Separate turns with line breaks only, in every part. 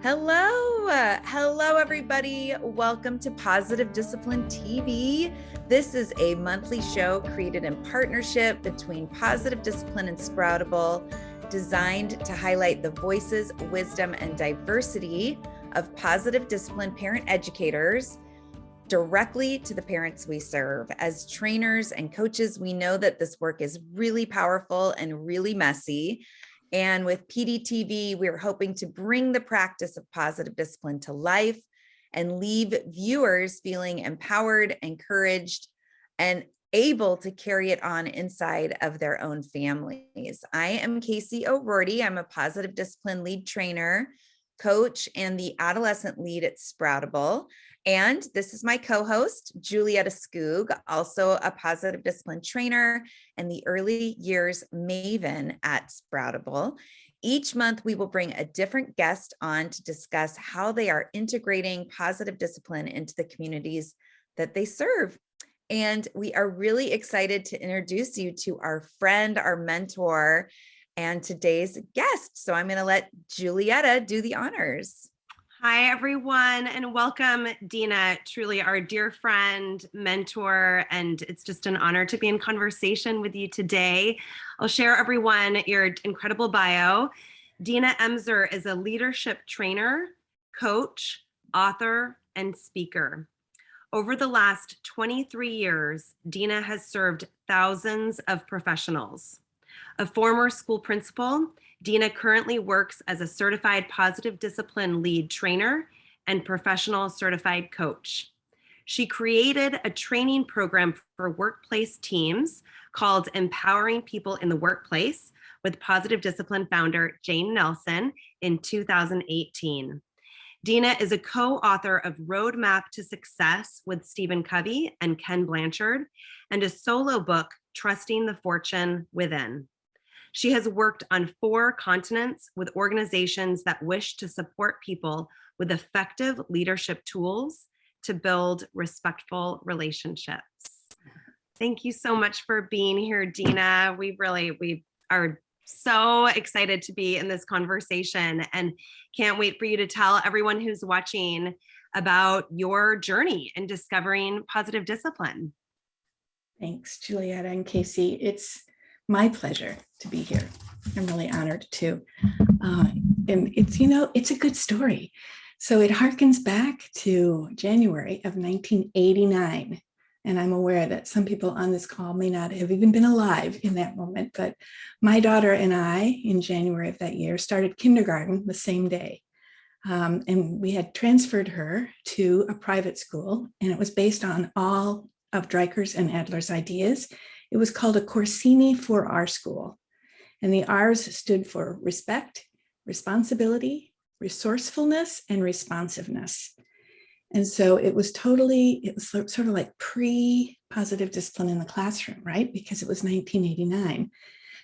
Hello, everybody. Welcome to Positive Discipline TV. This is a monthly show created in partnership between Positive Discipline and Sproutable, designed to highlight the voices, wisdom, and diversity of positive discipline parent educators directly to the parents we serve. As trainers and coaches, we know that this work is really powerful and really messy. And with PDTV, we're hoping to bring the practice of positive discipline to life and leave viewers feeling empowered, encouraged, and able to carry it on inside of their own families. I am Casey O'Rourke. I'm a positive discipline lead trainer, coach, and the adolescent lead at Sproutable. And this is my co-host, Julietta Skoog, also a positive discipline trainer and the early years maven at Sproutable. Each month, we will bring a different guest on to discuss how they are integrating positive discipline into the communities that they serve. And we are really excited to introduce you to our friend, our mentor, and today's guest. So I'm going to let Julietta do the honors.
Hi, everyone, and welcome, Dina, truly our dear friend, mentor, and it's just an honor to be in conversation with you today. I'll share, everyone, your incredible bio. Dina Emser is a leadership trainer, coach, author, and speaker. Over the last 23 years, Dina has served thousands of professionals. A former school principal, Dina currently works as a certified positive discipline lead trainer and professional certified coach. She created a training program for workplace teams called Empowering People in the Workplace with positive discipline founder Jane Nelson in 2018. Dina is a co-author of Roadmap to Success with Stephen Covey and Ken Blanchard, and a solo book, Trusting the Fortune Within. She has worked on 4 continents with organizations that wish to support people with effective leadership tools to build respectful relationships. Thank you so much for being here, Dina. We are so excited to be in this conversation and can't wait for you to tell everyone who's watching about your journey in discovering positive discipline.
Thanks, Julietta and Casey. It's my pleasure to be here. I'm really honored too. And it's a good story. So it harkens back to January of 1989. And I'm aware that some people on this call may not have even been alive in that moment, but my daughter and I, in January of that year, started kindergarten the same day. And we had transferred her to a private school, and it was based on all of Dreiker's and Adler's ideas. It was called a Corsini for Our School. And the R's stood for respect, responsibility, resourcefulness, and responsiveness. And so it was sort of like pre-positive discipline in the classroom, right? Because it was 1989.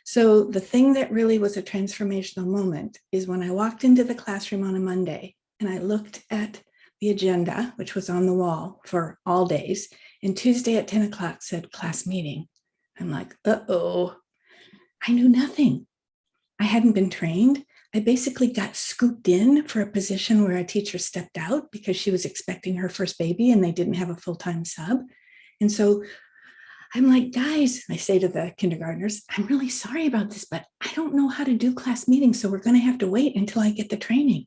So the thing that really was a transformational moment is when I walked into the classroom on a Monday and I looked at the agenda, which was on the wall for all days, and Tuesday at 10 o'clock said class meeting. I'm like, uh-oh, I knew nothing. I hadn't been trained. I basically got scooped in for a position where a teacher stepped out because she was expecting her first baby and they didn't have a full-time sub. And so I'm like, guys, I say to the kindergartners, I'm really sorry about this, but I don't know how to do class meetings, so we're going to have to wait until I get the training.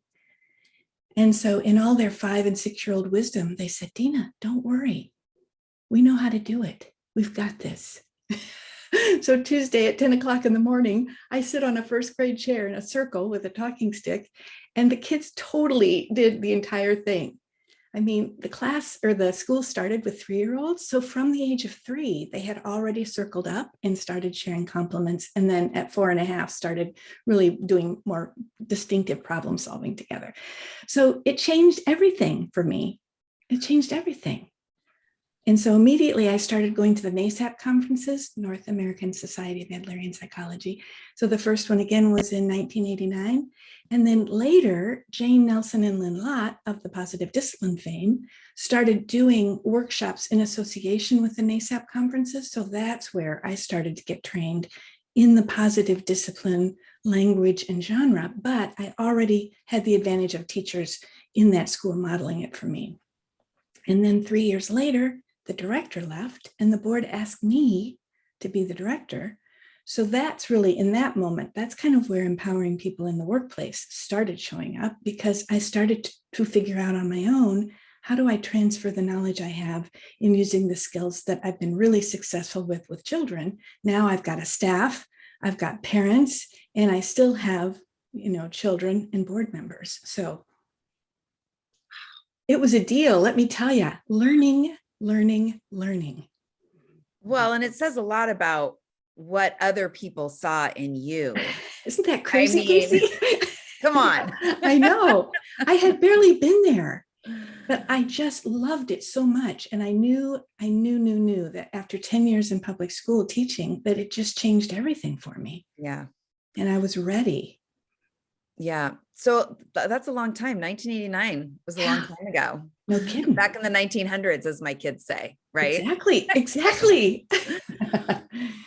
And so in all their 5- and 6-year-old wisdom, they said, Dina, don't worry. We know how to do it. We've got this. So Tuesday at 10 o'clock in the morning, I sit on a first grade chair in a circle with a talking stick, and the kids totally did the entire thing. I mean, the school started with 3-year-olds. So from the age of 3, they had already circled up and started sharing compliments. And then at 4.5 started really doing more distinctive problem solving together. So it changed everything for me. It changed everything. And so immediately I started going to the NASAP conferences, North American Society of Adlerian Psychology. So the first one again was in 1989. And then later, Jane Nelson and Lynn Lott of the Positive Discipline fame started doing workshops in association with the NASAP conferences. So that's where I started to get trained in the positive discipline language and genre, but I already had the advantage of teachers in that school modeling it for me. And then 3 years later, the director left and the board asked me to be the director. So that's really, in that moment, that's kind of where empowering people in the workplace started showing up, because I started to figure out on my own, how do I transfer the knowledge I have in using the skills that I've been really successful with children? Now I've got a staff, I've got parents, and I still have, children and board members. So it was a deal, let me tell you, learning.
Well, and it says a lot about what other people saw in you.
Isn't that crazy,
I mean,
Casey?
Come on.
I know. I had barely been there, but I just loved it so much. And I knew that after 10 years in public school teaching, that it just changed everything for me.
Yeah.
And I was ready.
Yeah. So that's a long time. 1989 was a long time ago.
No kidding.
Back in the 1900s, as my kids say, right?
Exactly.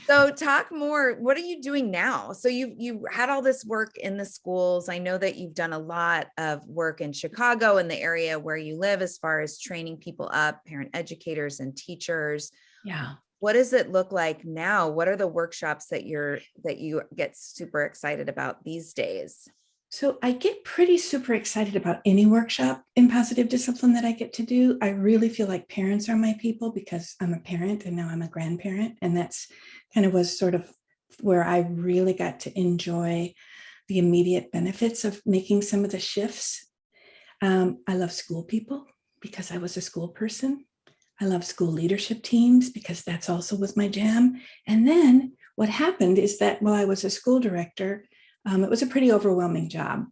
So talk more. What are you doing now? So you had all this work in the schools. I know that you've done a lot of work in Chicago, in the area where you live, as far as training people up, parent educators and teachers.
Yeah.
What does it look like now? What are the workshops that you get super excited about these days?
So I get pretty super excited about any workshop in positive discipline that I get to do. I really feel like parents are my people, because I'm a parent and now I'm a grandparent. And that's kind of was sort of where I really got to enjoy the immediate benefits of making some of the shifts. I love school people because I was a school person. I love school leadership teams because that's also was my jam. And then what happened is that while I was a school director, it was a pretty overwhelming job,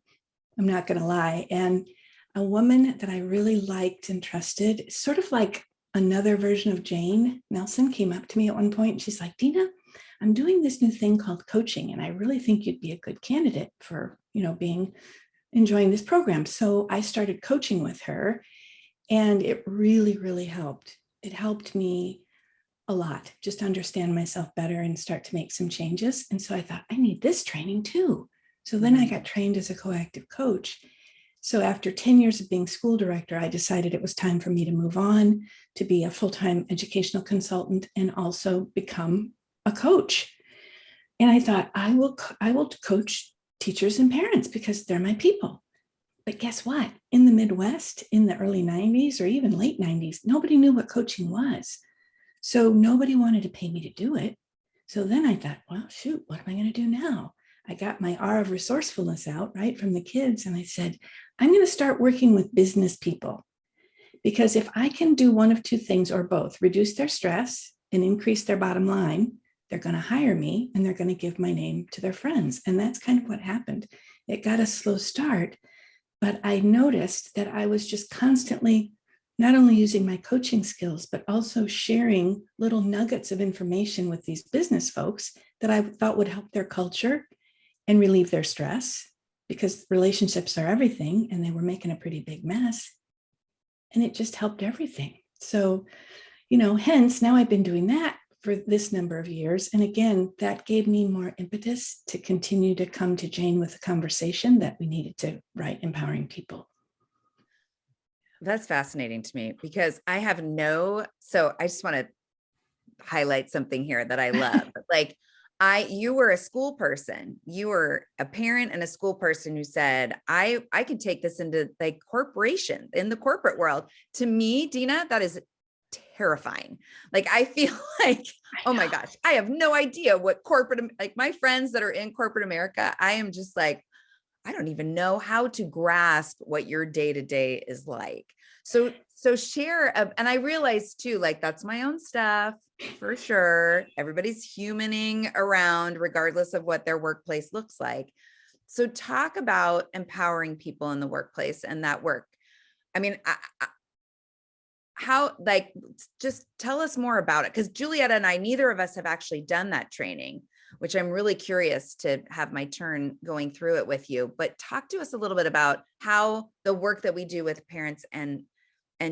I'm not going to lie. And a woman that I really liked and trusted, sort of like another version of Jane Nelson, came up to me at one point. And she's like, Dina, I'm doing this new thing called coaching, and I really think you'd be a good candidate for, enjoying this program. So I started coaching with her, and it really, really helped. It helped me a lot, just understand myself better and start to make some changes. And so I thought, I need this training too. So then I got trained as a coactive coach. So after 10 years of being school director, I decided it was time for me to move on to be a full-time educational consultant and also become a coach. And I thought, I will coach teachers and parents because they're my people. But guess what? In the Midwest, in the early 90s or even late 90s, nobody knew what coaching was. So nobody wanted to pay me to do it. So then I thought, well, shoot, what am I going to do now? I got my R of resourcefulness out, right, from the kids. And I said, I'm going to start working with business people, because if I can do one of two things or both, reduce their stress and increase their bottom line, they're going to hire me and they're going to give my name to their friends. And that's kind of what happened. It got a slow start, but I noticed that I was just constantly not only using my coaching skills, but also sharing little nuggets of information with these business folks that I thought would help their culture and relieve their stress, because relationships are everything, and they were making a pretty big mess. And it just helped everything. So, hence now I've been doing that for this number of years. And again, that gave me more impetus to continue to come to Jane with a conversation that we needed to write empowering people.
That's fascinating to me, because so I just want to highlight something here that I love. Like, you were a school person, you were a parent and a school person who said, I could take this into like corporation, in the corporate world. To me, Dina, that is terrifying. Like, I feel like, oh my gosh, I have no idea what like my friends that are in corporate America, I am just like, I don't even know how to grasp what your day-to-day is like. So share, and I realize too, like, that's my own stuff for sure. Everybody's humaning around regardless of what their workplace looks like. So talk about empowering people in the workplace and that work. I mean, how, like, just tell us more about it. Because Julietta and I, neither of us have actually done that training, which I'm really curious to have my turn going through it with you. But talk to us a little bit about how the work that we do with parents and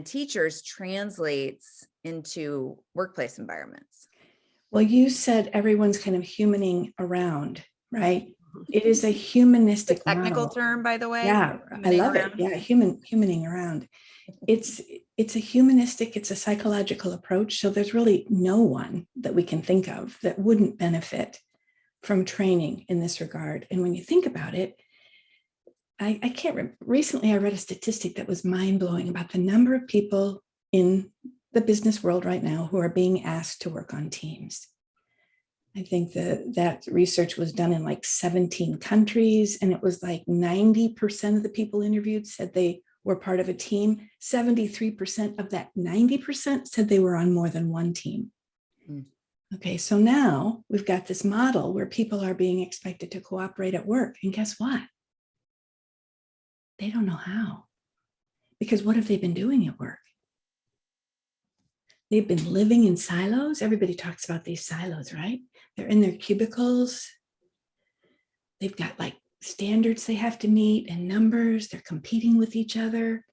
teachers translates into workplace environments.
Well, you said everyone's kind of humaning around, right? It is a humanistic
Technical
model.
term, by the way.
Yeah, I love it. Yeah, humaning around. It's a humanistic, it's a psychological approach. So there's really no one that we can think of that wouldn't benefit from training in this regard. And when you think about it, I can't remember. Recently, I read a statistic that was mind-blowing about the number of people in the business world right now who are being asked to work on teams. I think that research was done in like 17 countries, and it was like 90% of the people interviewed said they were part of a team. 73% of that 90% said they were on more than one team. Okay, so now we've got this model where people are being expected to cooperate at work. And guess what? They don't know how. Because what have they been doing at work? They've been living in silos. Everybody talks about these silos, right? They're in their cubicles. They've got like standards they have to meet and numbers. They're competing with each other.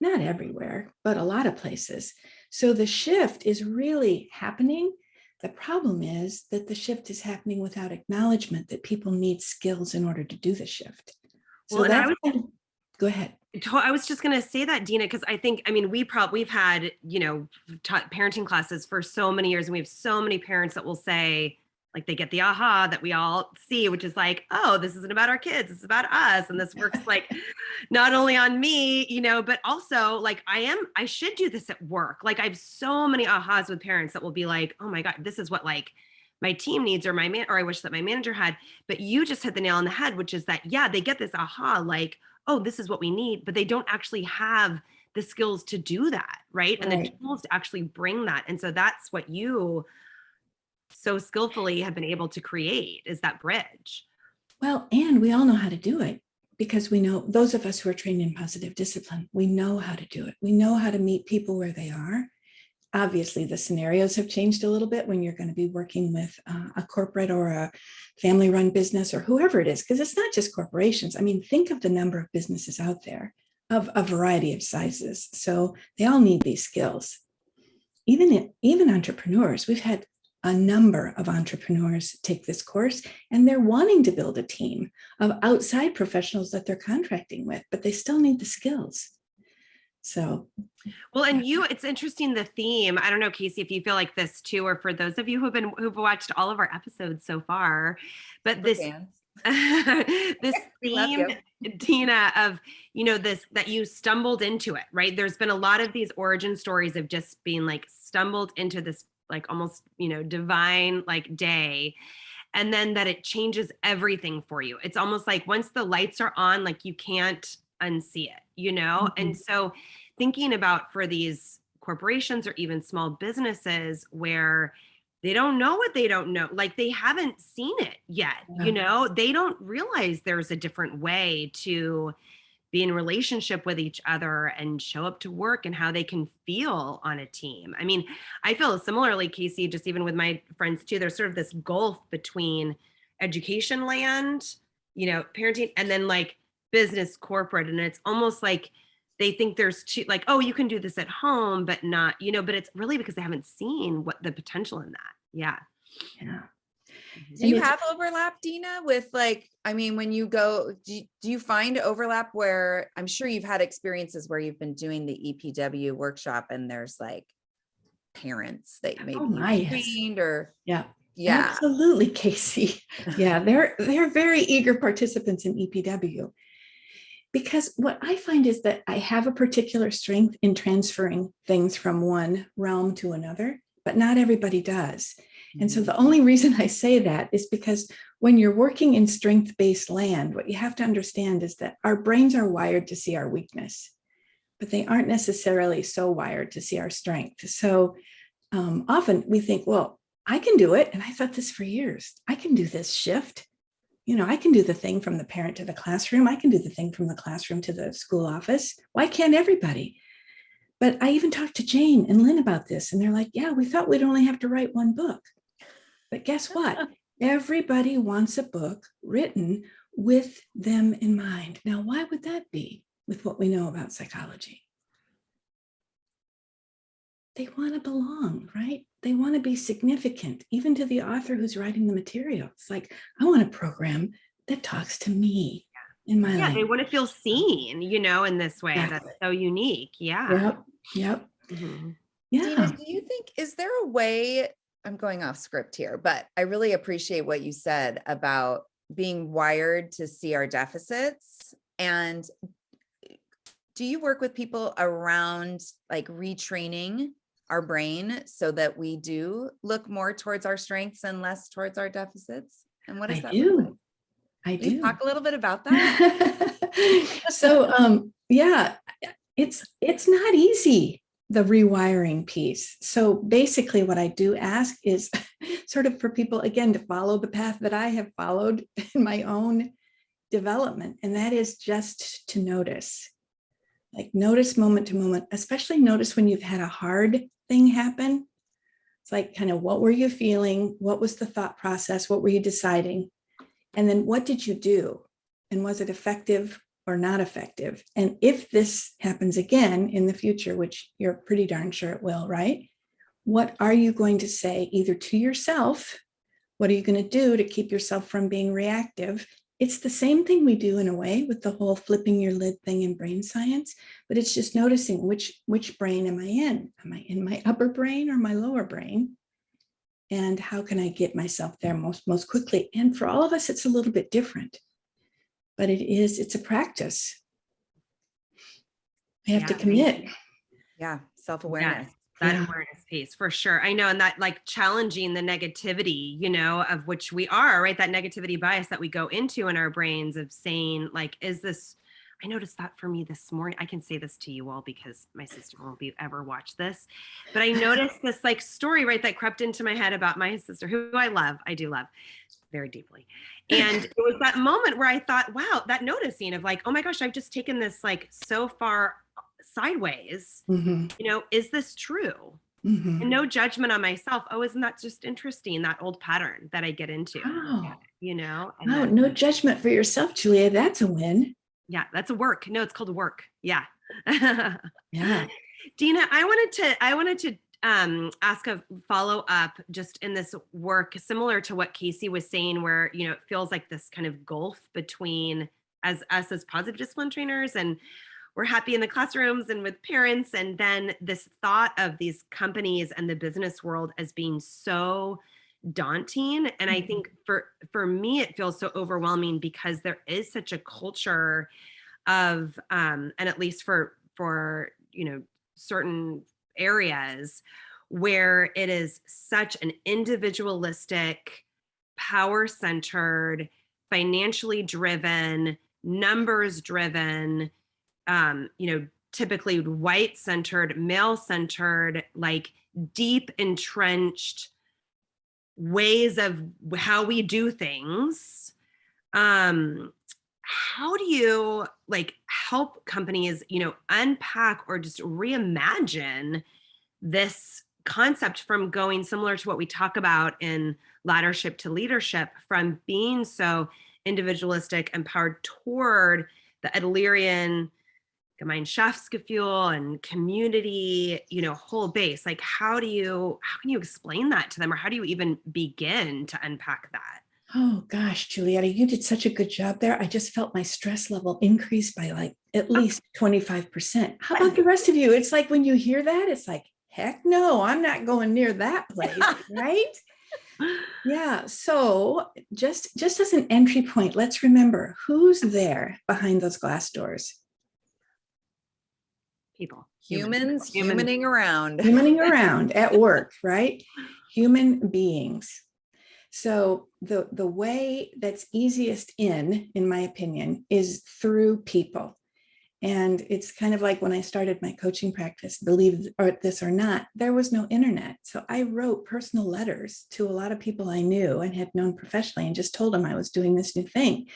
Not everywhere, but a lot of places. So the shift is really happening. The problem is that the shift is happening without acknowledgement that people need skills in order to do the shift. So
Well,
go ahead.
I was just going to say that, Dina, because we've had, parenting classes for so many years, and we have so many parents that will say, like, they get the aha that we all see, which is like, oh, this isn't about our kids, it's about us. And this works like not only on me, but also like I should do this at work. Like I have so many ahas with parents that will be like, oh my God, this is what like my team needs, or I wish that my manager had. But you just hit the nail on the head, which is that, yeah, they get this aha, like, oh, this is what we need, but they don't actually have the skills to do that, right? And the tools to actually bring that. And so that's what you so skillfully have been able to create, is that bridge.
Well, and we all know how to do it because we know, those of us who are trained in positive discipline, we know how to do it. We know how to meet people where they are. Obviously, the scenarios have changed a little bit when you're going to be working with a corporate or a family-run business or whoever it is, because it's not just corporations. I mean, think of the number of businesses out there of a variety of sizes. So they all need these skills. Even entrepreneurs, we've had a number of entrepreneurs take this course, and they're wanting to build a team of outside professionals that they're contracting with, but they still need the skills. So,
well, and it's interesting, the theme. I don't know, Casey, if you feel like this too, or for those of you who've watched all of our episodes so far, but this theme, Dina, of, this, that you stumbled into it, right? There's been a lot of these origin stories of just being like stumbled into this, like almost, divine like day. And then that it changes everything for you. It's almost like once the lights are on, like you can't unsee it, Mm-hmm. And so thinking about for these corporations or even small businesses where they don't know what they don't know, like they haven't seen it yet, they don't realize there's a different way to be in relationship with each other and show up to work and how they can feel on a team. I mean, I feel similarly, Casey, just even with my friends too, there's sort of this gulf between education land, parenting, and then like business corporate. And it's almost like they think there's two, like, oh, you can do this at home, but not, but it's really because they haven't seen what the potential in that. Yeah.
Yeah.
Do you have overlap, Dina, with like, I mean, when you go, do you find overlap where I'm sure you've had experiences where you've been doing the EPW workshop and there's like parents that maybe you've trained or
yeah, absolutely, Casey. Yeah, they're very eager participants in EPW. Because what I find is that I have a particular strength in transferring things from one realm to another, but not everybody does. And so the only reason I say that is because when you're working in strength-based land, what you have to understand is that our brains are wired to see our weakness, but they aren't necessarily so wired to see our strength. So often we think, well, I can do it. And I thought this for years. I can do this shift. I can do the thing from the parent to the classroom. I can do the thing from the classroom to the school office. Why can't everybody? But I even talked to Jane and Lynn about this, and they're like, yeah, we thought we'd only have to write one book. But guess what? Everybody wants a book written with them in mind. Now, why would that be with what we know about psychology? They want to belong, right? They want to be significant, even to the author who's writing the material. It's like, I want a program that talks to me in my
Yeah,
life.
they want to feel seen, in this way.
Exactly.
That's so unique. Yeah.
Yep.
Mhm.
Dina,
Yeah.
do you think, is there a way, I'm going off script here, but I really appreciate what you said about being wired to see our deficits. And do you work with people around like retraining our brain so that we do look more towards our strengths and less towards our deficits? And what does that look like?
I
Will you
do.
talk a little bit about that?
So yeah, it's not easy, the rewiring piece. So basically what I do ask is sort of for people, again, to follow the path that I have followed in my own development. And that is just to notice, like notice moment to moment, especially notice when you've had a hard thing happen. It's like kind of, what were you feeling? What was the thought process? What were you deciding? And then what did you do? And was it effective or not effective? And if this happens again in the future, which you're pretty darn sure it will, right? What are you going to say either to yourself? What are you going to do to keep yourself from being reactive? It's the same thing we do in a way with the whole flipping your lid thing in brain science, but it's just noticing which brain am I in? Am I in my upper brain or my lower brain? And how can I get myself there most quickly? And for all of us, it's a little bit different, but it's a practice. We have to commit.
Yeah. Self-awareness.
That awareness piece for sure. I know. And that like challenging the negativity, of which we are, right? That negativity bias that we go into in our brains of saying like, I noticed that for me this morning. I can say this to you all because my sister won't ever watch this, but I noticed this like story, right, that crept into my head about my sister, who I do love very deeply. And it was that moment where I thought, wow, that noticing of like, oh my gosh, I've just taken this like so far sideways. Is this true? And no judgment on myself. Oh, isn't that just interesting? That old pattern that I get into,
No judgment for yourself, Julia. That's a win.
Yeah, that's a work. No, it's called work. Yeah.
Yeah.
Dina, I wanted to ask a follow up just in this work, similar to what Casey was saying, where, it feels like this kind of gulf between us as positive discipline trainers, and we're happy in the classrooms and with parents. And then this thought of these companies and the business world as being so daunting. And I think for me, it feels so overwhelming because there is such a culture of, and at least for certain areas where it is such an individualistic, power-centered, financially driven, numbers driven, typically white-centered, male-centered, like deep entrenched ways of how we do things. How do you like help companies, unpack or just reimagine this concept from going similar to what we talk about in Laddership to Leadership, from being so individualistic and powered toward the Adlerian Gemeinschaftsgefühl and community, whole base? Like, how can you explain that to them, or how do you even begin to unpack that?
Oh gosh, Julietta, you did such a good job there. I just felt my stress level increase by like at least 25%. How about the rest of you? It's like when you hear that, it's like, heck no, I'm not going near that place, right? Yeah. So just as an entry point, let's remember who's there behind those glass doors.
People. Humaning around.
Humaning around at work, right? Human beings. So the way that's easiest in my opinion, is through people. And it's kind of like when I started my coaching practice, believe this or not, there was no internet. So I wrote personal letters to a lot of people I knew and had known professionally and just told them I was doing this new thing.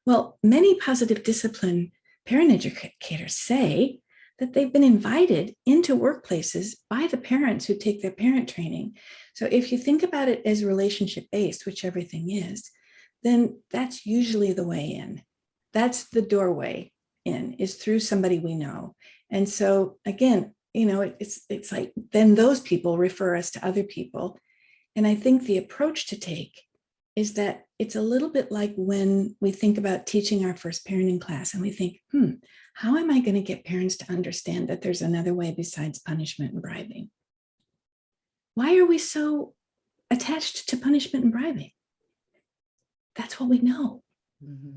Well, many positive discipline parent educators say that they've been invited into workplaces by the parents who take their parent training. So if you think about it as relationship-based, which everything is, then that's usually the way in. That's the doorway in, is through somebody we know. And so again, it's like, then those people refer us to other people. And I think the approach to take is that it's a little bit like when we think about teaching our first parenting class and we think, how am I going to get parents to understand that there's another way besides punishment and bribing? Why are we so attached to punishment and bribing? That's what we know,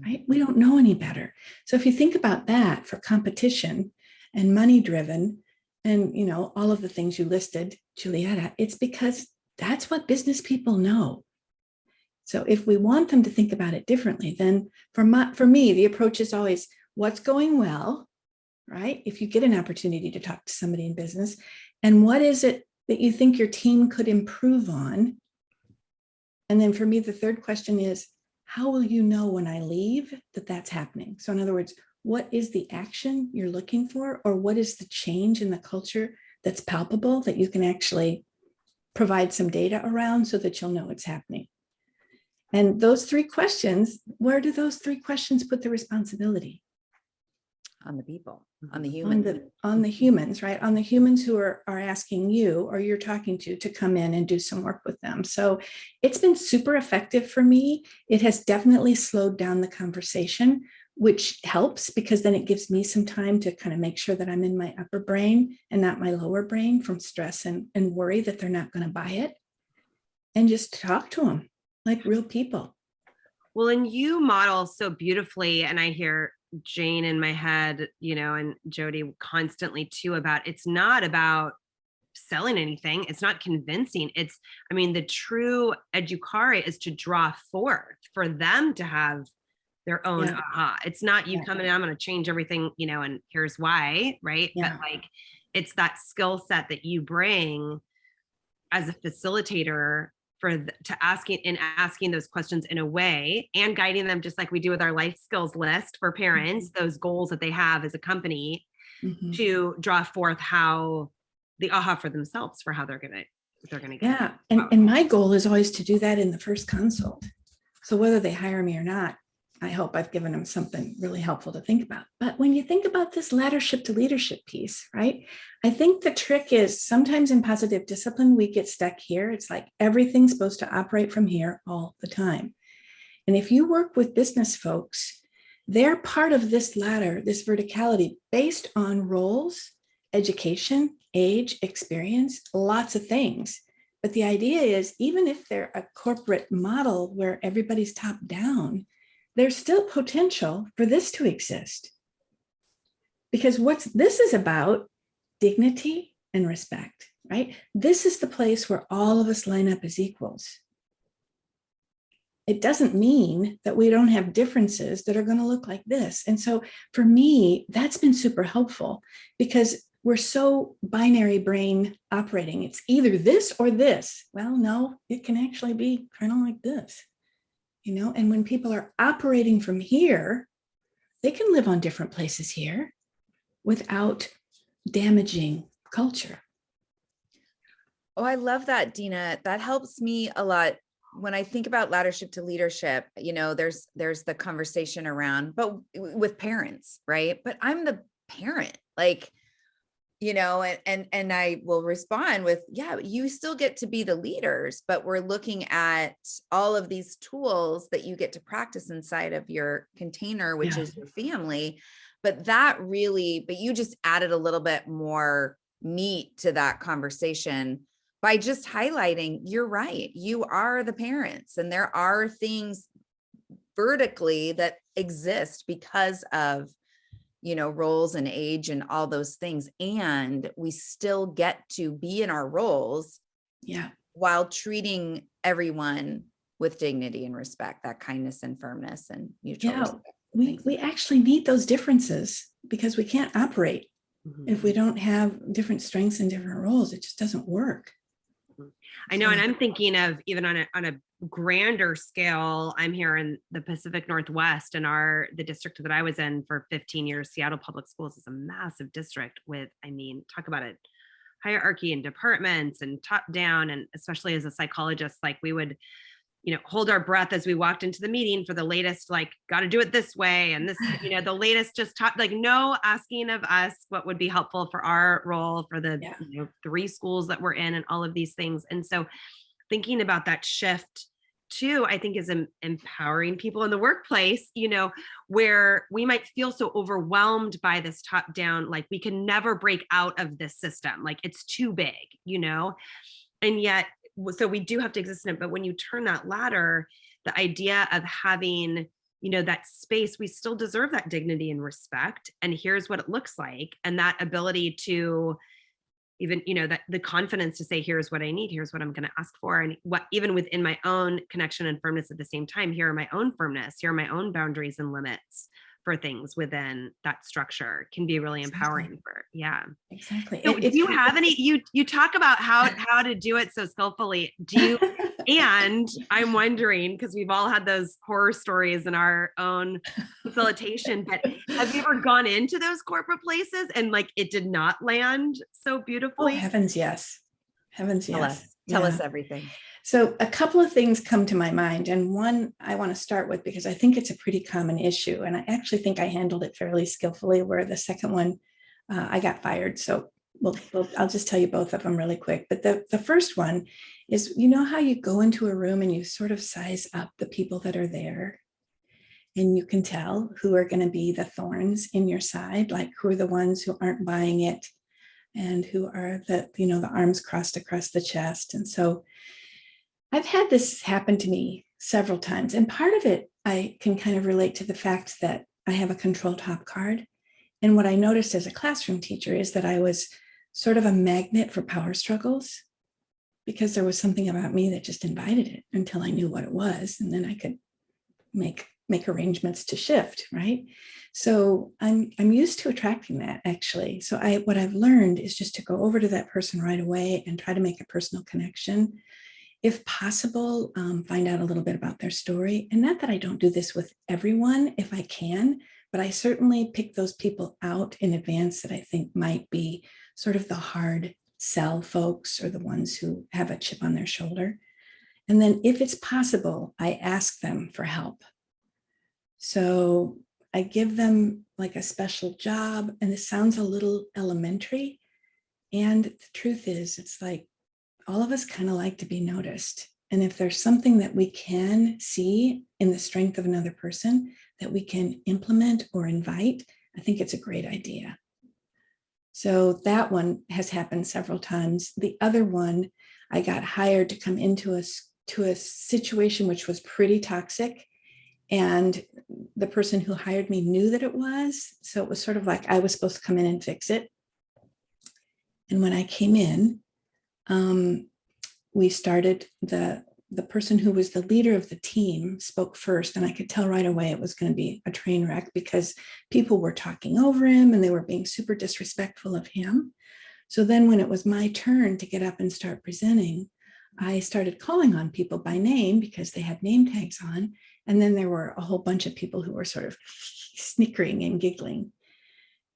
right? We don't know any better. So if you think about that for competition and money driven and, all of the things you listed, Julietta, it's because that's what business people know. So if we want them to think about it differently, then for me, the approach is always what's going well, right? If you get an opportunity to talk to somebody in business, and what is it that you think your team could improve on? And then for me, the third question is, how will you know when I leave that that's happening? So in other words, what is the action you're looking for? Or what is the change in the culture that's palpable that you can actually provide some data around so that you'll know it's happening? And those three questions, where do those three questions put the responsibility?
On the people, on the humans.
On the humans, right? On the humans who are asking you or you're talking to come in and do some work with them. So it's been super effective for me. It has definitely slowed down the conversation, which helps because then it gives me some time to kind of make sure that I'm in my upper brain and not my lower brain from stress and worry that they're not going to buy it, and just talk to them like real people.
Well, and you model so beautifully, and I hear Jane in my head, and Jody constantly too, about it's not about selling anything. It's not convincing. The true educare is to draw forth for them to have their own aha. It's not you coming in, I'm going to change everything, and here's why, right?
Yeah.
But it's that skill set that you bring as a facilitator asking those questions in a way and guiding them, just like we do with our life skills list for parents, those goals that they have as a company, to draw forth how the aha for themselves for how they're gonna get.
Yeah, and my goal is always to do that in the first consult. So whether they hire me or not, I hope I've given them something really helpful to think about. But when you think about this laddership to leadership piece, right? I think the trick is sometimes in positive discipline, we get stuck here. It's like everything's supposed to operate from here all the time. And if you work with business folks, they're part of this ladder, this verticality based on roles, education, age, experience, lots of things. But the idea is, even if they're a corporate model where everybody's top down, there's still potential for this to exist. Because this is about dignity and respect, right? This is the place where all of us line up as equals. It doesn't mean that we don't have differences that are going to look like this. And so for me, that's been super helpful because we're so binary brain operating. It's either this or this. Well, no, it can actually be kind of like this. And when people are operating from here, they can live on different places here without damaging culture.
Oh, I love that, Dina. That helps me a lot. When I think about laddership to leadership, there's the conversation around, but with parents, right? But I'm the parent, and I will respond with, you still get to be the leaders, but we're looking at all of these tools that you get to practice inside of your container, which is your family. But you just added a little bit more meat to that conversation by just highlighting, you're right, you are the parents, and there are things vertically that exist because of roles and age and all those things. And we still get to be in our roles while treating everyone with dignity and respect, that kindness and firmness and mutual respect.
We actually need those differences because we can't operate if we don't have different strengths and different roles. It just doesn't work.
I know. And I'm thinking of even on a grander scale, I'm here in the Pacific Northwest, and the district that I was in for 15 years, Seattle Public Schools, is a massive district with, talk about it, hierarchy and departments and top down. And especially as a psychologist, we would, hold our breath as we walked into the meeting for the latest, got to do it this way. And this, the latest just top, no asking of us what would be helpful for our role for the 3 schools that we're in and all of these things. And so thinking about that shift too, I think, is empowering people in the workplace, where we might feel so overwhelmed by this top down, like we can never break out of this system, like it's too big, and yet, so we do have to exist in it. But when you turn that ladder, the idea of having, that space, we still deserve that dignity and respect. And here's what it looks like. And that ability to even, that the confidence to say, here's what I need, here's what I'm going to ask for. And what, even within my own connection and firmness at the same time, here are my own firmness, here are my own boundaries and limits for things within that structure, can be really empowering for,
Exactly.
So do you have any, you talk about how to do it so skillfully, and I'm wondering, because we've all had those horror stories in our own facilitation, but have you ever gone into those corporate places and like it did not land so beautifully?
Oh, heavens, yes. Heavens, yes.
Tell us everything.
So a couple of things come to my mind, and one I want to start with because I think it's a pretty common issue, and I actually think I handled it fairly skillfully, where the second one, I got fired. So I'll just tell you both of them really quick. But the first one is, how you go into a room and you sort of size up the people that are there, and you can tell who are going to be the thorns in your side, like who are the ones who aren't buying it and who are the arms crossed across the chest. And so I've had this happen to me several times. And part of it, I can kind of relate to the fact that I have a control top card. And what I noticed as a classroom teacher is that I was sort of a magnet for power struggles, because there was something about me that just invited it until I knew what it was. And then I could make arrangements to shift, right? So I'm used to attracting that, actually. So what I've learned is just to go over to that person right away and try to make a personal connection. If possible, find out a little bit about their story. And not that I don't do this with everyone if I can, but I certainly pick those people out in advance that I think might be sort of the hard sell folks, or the ones who have a chip on their shoulder. And then if it's possible, I ask them for help. So I give them like a special job, and this sounds a little elementary. And the truth is, it's like all of us kind of like to be noticed. And if there's something that we can see in the strength of another person that we can implement or invite, I think it's a great idea. So that one has happened several times. The other one, I got hired to come into a situation which was pretty toxic. And the person who hired me knew that it was. So it was sort of like I was supposed to come in and fix it. And when I came in, we started, the person who was the leader of the team spoke first, and I could tell right away it was going to be a train wreck, because people were talking over him and they were being super disrespectful of him. So then when it was my turn to get up and start presenting, I started calling on people by name because they had name tags on. And then there were a whole bunch of people who were sort of snickering and giggling.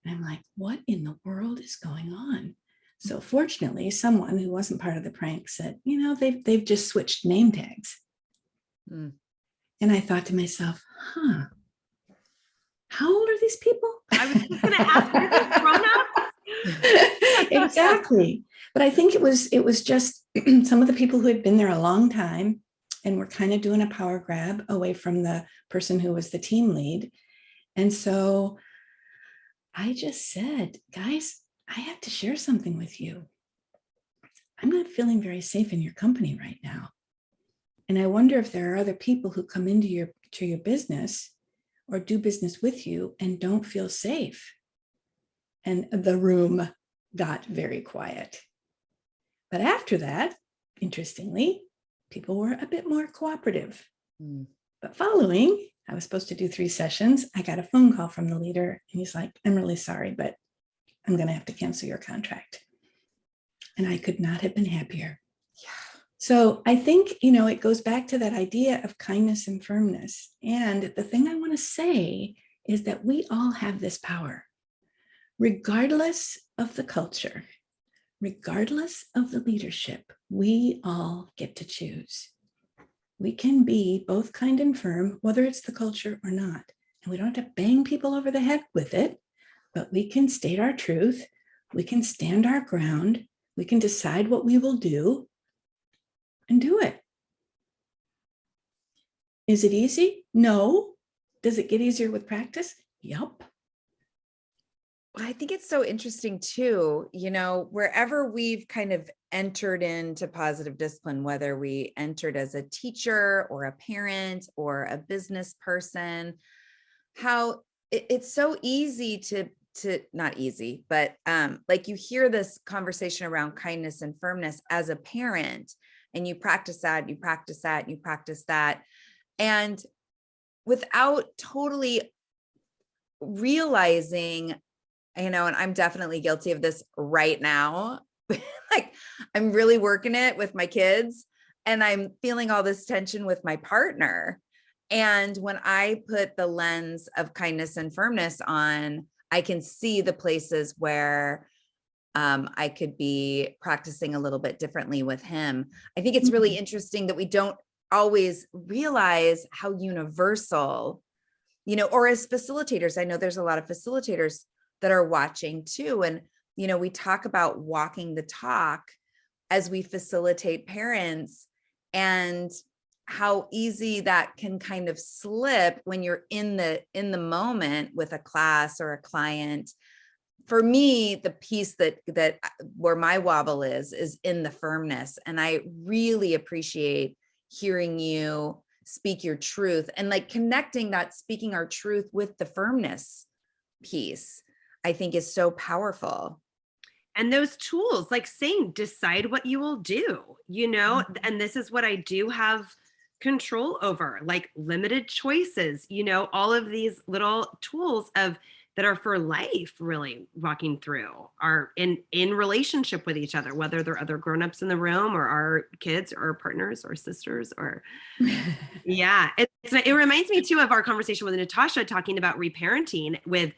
And I'm like, what in the world is going on? So fortunately, someone who wasn't part of the prank said, they've just switched name tags. And I thought to myself, how old are these people?
I was just going to ask, are these grown-ups?
Exactly. But I think it was just some of the people who had been there a long time and were kind of doing a power grab away from the person who was the team lead. And so I just said, guys, I have to share something with you. I'm not feeling very safe in your company right now. And I wonder if there are other people who come into your business or do business with you and don't feel safe. And the room got very quiet. But after that, interestingly, people were a bit more cooperative. But following, I was supposed to do 3 sessions. I got a phone call from the leader, and he's like, I'm really sorry, but I'm going to have to cancel your contract. And I could not have been happier. Yeah. So I think, it goes back to that idea of kindness and firmness. And the thing I want to say is that we all have this power, regardless of the culture, regardless of the leadership. We all get to choose. We can be both kind and firm, whether it's the culture or not. And we don't have to bang people over the head with it. But we can state our truth, we can stand our ground, we can decide what we will do and do it. Is it easy? No. Does it get easier with practice? Yup.
Well, I think it's so interesting too, wherever we've kind of entered into positive discipline, whether we entered as a teacher or a parent or a business person, how it's so easy to not easy, but like you hear this conversation around kindness and firmness as a parent, and you practice that, you practice that, you practice that. And without totally realizing, and I'm definitely guilty of this right now. Like I'm really working it with my kids and I'm feeling all this tension with my partner. And when I put the lens of kindness and firmness on, I can see the places where I could be practicing a little bit differently with him. I think it's really interesting that we don't always realize how universal, or as facilitators, I know there's a lot of facilitators that are watching too. And, we talk about walking the talk as we facilitate parents and how easy that can kind of slip when you're in the moment with a class or a client. For me, the piece that where my wobble is in the firmness. And I really appreciate hearing you speak your truth and like connecting that speaking our truth with the firmness piece, I think is so powerful.
And those tools, like saying, decide what you will do, and this is what I do have control over, like limited choices, all of these little tools that are for life, really walking through are in relationship with each other, whether they're other grownups in the room or our kids or partners or sisters or yeah. It reminds me too of our conversation with Natasha talking about reparenting with,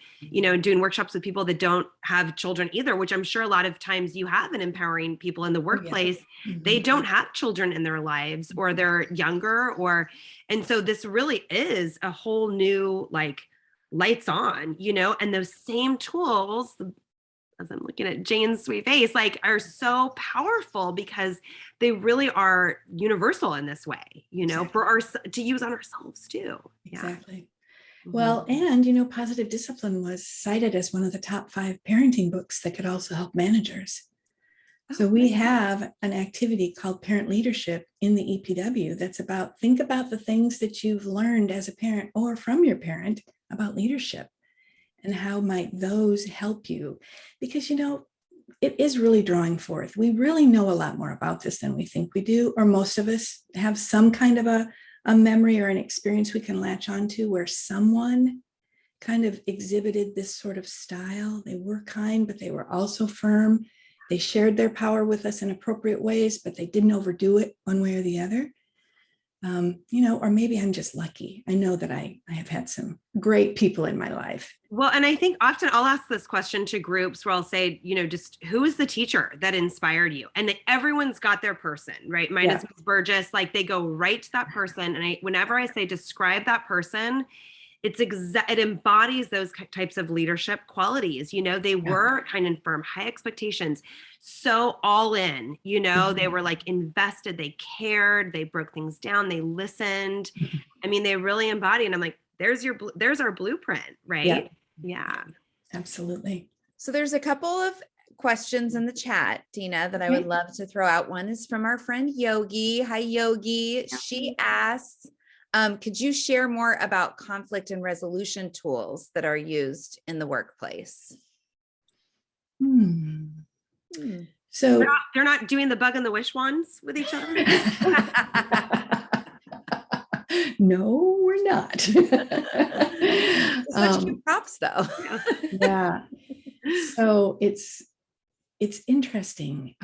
doing workshops with people that don't have children either, which I'm sure a lot of times you have in empowering people in the workplace. They don't have children in their lives or they're younger and so this really is a whole new like lights on, and those same tools, as I'm looking at Jane's sweet face, like are so powerful because they really are universal in this way,
Exactly.
for our to use on ourselves too.
Exactly.
Yeah.
Well, and Positive Discipline was cited as one of the top 5 parenting books that could also help managers. So we have an activity called Parent Leadership in the EPW that's about, think about the things that you've learned as a parent or from your parent about leadership and how might those help you? Because, it is really drawing forth. We really know a lot more about this than we think we do, or most of us have some kind of a memory or an experience we can latch onto where someone kind of exhibited this sort of style. They were kind, but they were also firm. They shared their power with us in appropriate ways, but they didn't overdo it one way or the other. Or maybe I'm just lucky. I know that I have had some great people in my life.
Well, and I think often I'll ask this question to groups where I'll say, just who is the teacher that inspired you? And everyone's got their person, right? Mine is Ms. Burgess, like they go right to that person. And whenever I say describe that person, it embodies those types of leadership qualities. They were kind and firm, high expectations, so all in, they were like invested, they cared, they broke things down, they listened. I mean, they really embodied, and I'm like, there's our blueprint, right? Yeah.
Absolutely.
So there's a couple of questions in the chat, Dina, that I would love to throw out. One is from our friend Yogi. Hi, Yogi. She asks, could you share more about conflict and resolution tools that are used in the workplace?
So
they're not doing the bug and the wish ones with each other?
No, we're not.
Such cute props though.
Yeah. So it's interesting.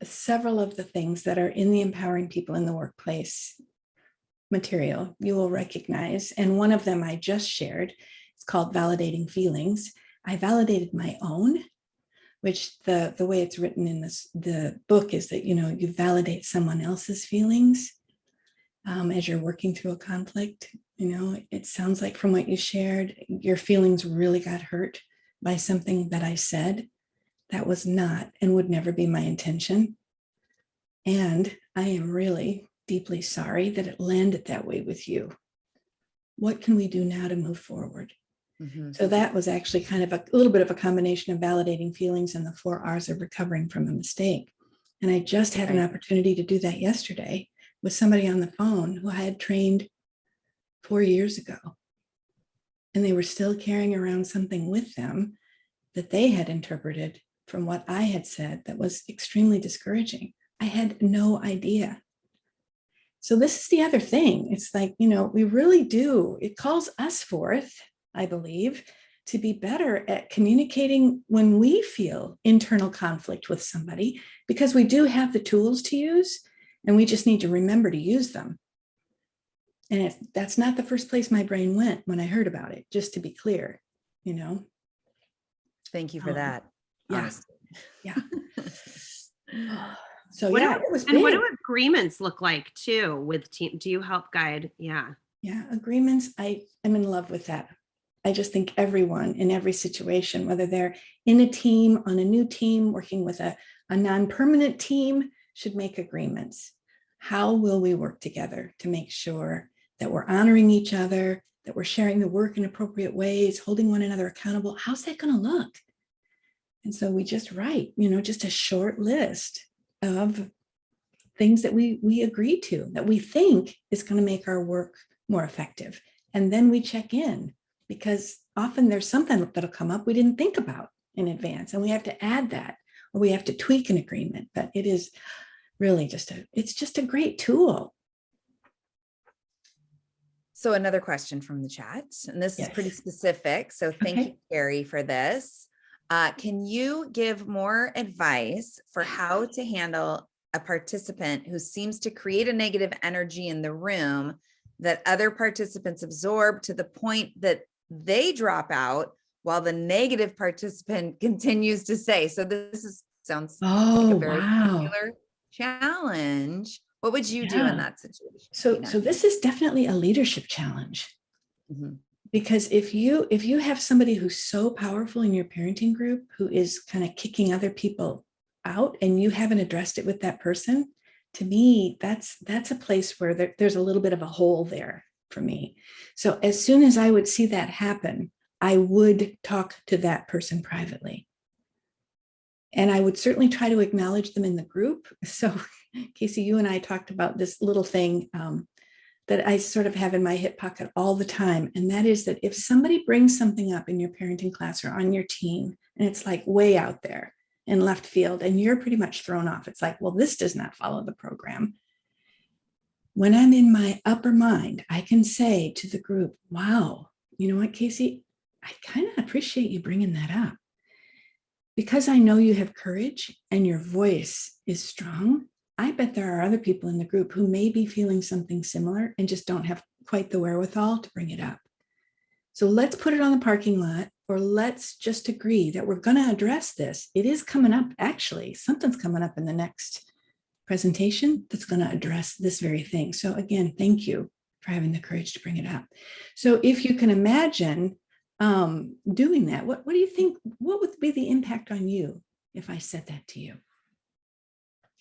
Several of the things that are in the Empowering People in the Workplace material you will recognize. And one of them I just shared, it's called Validating Feelings. I validated my own, which the way it's written in the book is that, you validate someone else's feelings as you're working through a conflict. It sounds like from what you shared, your feelings really got hurt by something that I said. That was not and would never be my intention. And I am really deeply sorry that it landed that way with you. What can we do now to move forward?
Mm-hmm.
So that was actually kind of a little bit of a combination of validating feelings and the 4 R's of recovering from a mistake. And I just had an opportunity to do that yesterday with somebody on the phone who I had trained 4 years ago. And they were still carrying around something with them that they had interpreted from what I had said that was extremely discouraging. I had no idea. So this is the other thing. It's like, we really do. It calls us forth, I believe, to be better at communicating when we feel internal conflict with somebody, because we do have the tools to use and we just need to remember to use them. And that's not the first place my brain went when I heard about it, just to be clear,
Thank you for that.
Yeah.
Honestly.
Yeah. So
What
it was big.
And what do agreements look like too with team? Do you help guide? Yeah.
Yeah. Agreements. I'm in love with that. I just think everyone in every situation, whether they're in a team, on a new team, working with a non-permanent team, should make agreements. How will we work together to make sure that we're honoring each other, that we're sharing the work in appropriate ways, holding one another accountable? How's that going to look? And so we just write, just a short list of things that we agree to, that we think is going to make our work more effective. And then we check in, because often there's something that'll come up we didn't think about in advance, and we have to add that, or we have to tweak an agreement. But it is really it's just a great tool.
So another question from the chat, and this is pretty specific. So thank you, Carrie, for this. Can you give more advice for how to handle a participant who seems to create a negative energy in the room that other participants absorb to the point that they drop out while the negative participant continues to say? So this sounds like a very popular challenge. What would you do in that situation?
So this is definitely a leadership challenge. Mm-hmm. Because if you have somebody who's so powerful in your parenting group, who is kind of kicking other people out, and you haven't addressed it with that person, to me, that's a place where there's a little bit of a hole there for me. So as soon as I would see that happen, I would talk to that person privately. And I would certainly try to acknowledge them in the group. So Casey, you and I talked about this little thing that I sort of have in my hip pocket all the time. And that is that if somebody brings something up in your parenting class or on your team, and it's like way out there in left field, and you're pretty much thrown off, it's like, well, this does not follow the program. When I'm in my upper mind, I can say to the group, wow, you know what, Casey, I kind of appreciate you bringing that up. Because I know you have courage and your voice is strong, I bet there are other people in the group who may be feeling something similar and just don't have quite the wherewithal to bring it up. So let's put it on the parking lot, or let's just agree that we're going to address this. It is coming up, actually. Something's coming up in the next presentation that's going to address this very thing. So again, thank you for having the courage to bring it up. So if you can imagine doing that, what do you think, what would be the impact on you if I said that to you?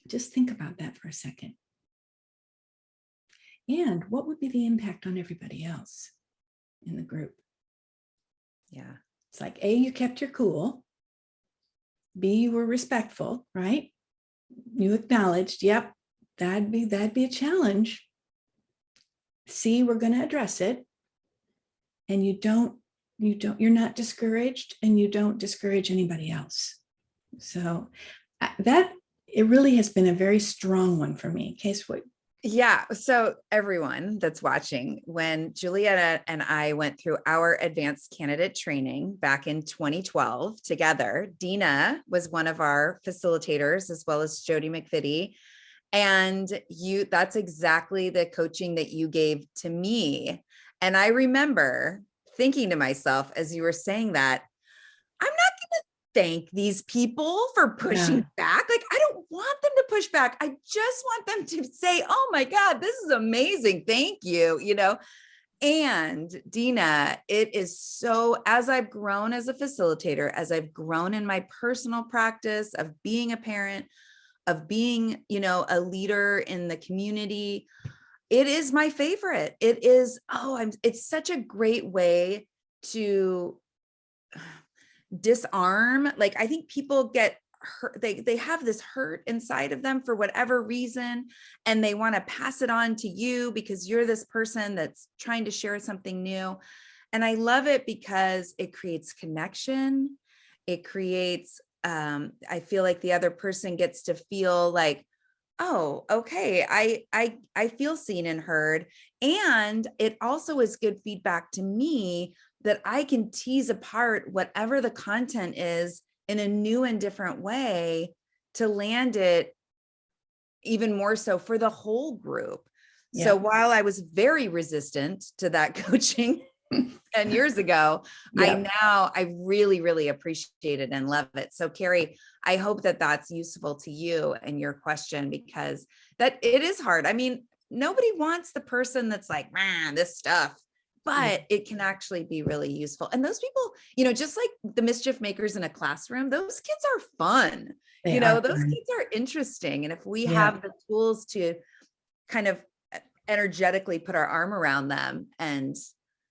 Just think about that for a second. And what would be the impact on everybody else in the group?
Yeah.
It's like, A, you kept your cool. B, you were respectful, right? You acknowledged, yep, that'd be a challenge. C, we're going to address it. And you're not discouraged, and you don't discourage anybody else. So that, it really has been a very strong one for me. Case, what?
Yeah. So everyone that's watching, when Julietta and I went through our advanced candidate training back in 2012 together, Dina was one of our facilitators, as well as Jody McVitie. And that's exactly the coaching that you gave to me. And I remember thinking to myself, as you were saying that, I'm not going to thank these people for pushing back. Like, I don't want them to push back. I just want them to say, oh my God, this is amazing. Thank you. And Dina, it is so, as I've grown as a facilitator, as I've grown in my personal practice of being a parent, of being, a leader in the community. It is my favorite. It is, it's such a great way to disarm. Like, I think people get hurt. They have this hurt inside of them for whatever reason, and they want to pass it on to you because you're this person that's trying to share something new. And I love it because it creates connection. It creates, I feel like the other person gets to feel like, oh, okay, I feel seen and heard. And it also is good feedback to me that I can tease apart whatever the content is in a new and different way to land it even more so for the whole group.
Yeah.
So while I was very resistant to that coaching 10 years ago,
Yeah.
I really, really appreciate it and love it. So Carrie, I hope that that's useful to you and your question, because that it is hard. I mean, nobody wants the person that's like, man, this stuff, but it can actually be really useful. And those people, just like the mischief makers in a classroom, those kids are fun.
They are
Those
fun.
kids are interesting. And if we
Yeah.
have the tools to kind of energetically put our arm around them and